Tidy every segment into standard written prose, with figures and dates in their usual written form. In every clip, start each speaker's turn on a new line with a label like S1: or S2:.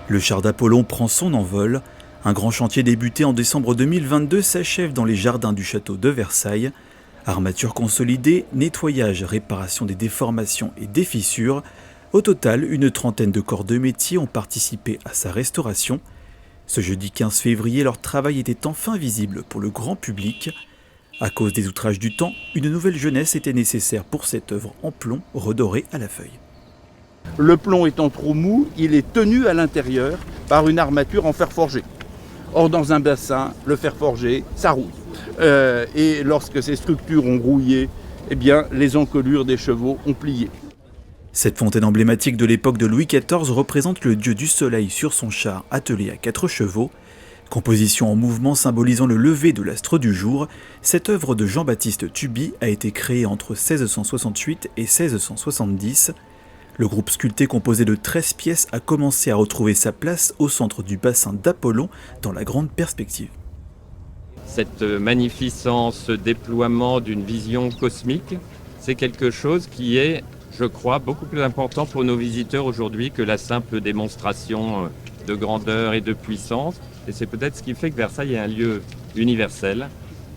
S1: Le char d'Apollon prend son envol. Un grand chantier débuté en décembre 2022 s'achève dans les jardins du château de Versailles. Armature consolidée, nettoyage, réparation des déformations et des fissures. Au total, une trentaine de corps de métier ont participé à sa restauration. Ce jeudi 15 février, leur travail était enfin visible pour le grand public. À cause des outrages du temps, une nouvelle jeunesse était nécessaire pour cette œuvre en plomb redorée à la feuille.
S2: Le plomb étant trop mou, il est tenu à l'intérieur par une armature en fer forgé. Or, dans un bassin, le fer forgé, ça rouille. Et lorsque ces structures ont rouillé, eh bien, les encolures des chevaux ont plié.
S1: Cette fontaine emblématique de l'époque de Louis XIV représente le dieu du soleil sur son char attelé à 4 chevaux. Composition en mouvement symbolisant le lever de l'astre du jour, cette œuvre de Jean-Baptiste Tuby a été créée entre 1668 et 1670. Le groupe sculpté composé de 13 pièces a commencé à retrouver sa place au centre du bassin d'Apollon dans la grande perspective.
S3: Cette magnificence, ce déploiement d'une vision cosmique, c'est quelque chose qui est, je crois, beaucoup plus important pour nos visiteurs aujourd'hui que la simple démonstration de grandeur et de puissance. Et c'est peut-être ce qui fait que Versailles est un lieu universel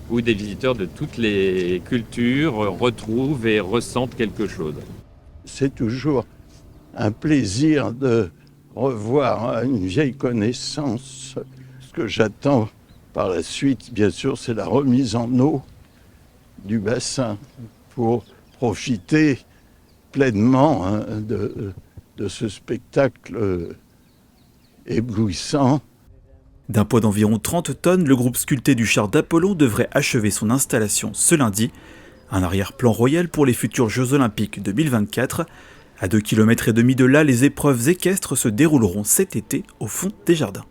S3: où des visiteurs de toutes les cultures retrouvent et ressentent quelque chose.
S4: C'est toujours un plaisir de revoir une vieille connaissance. Ce que j'attends par la suite, bien sûr, c'est la remise en eau du bassin pour profiter pleinement de ce spectacle éblouissant.
S1: D'un poids d'environ 30 tonnes, le groupe sculpté du char d'Apollon devrait achever son installation ce lundi. Un arrière-plan royal pour les futurs Jeux Olympiques 2024. À 2,5 km de là, les épreuves équestres se dérouleront cet été au fond des jardins.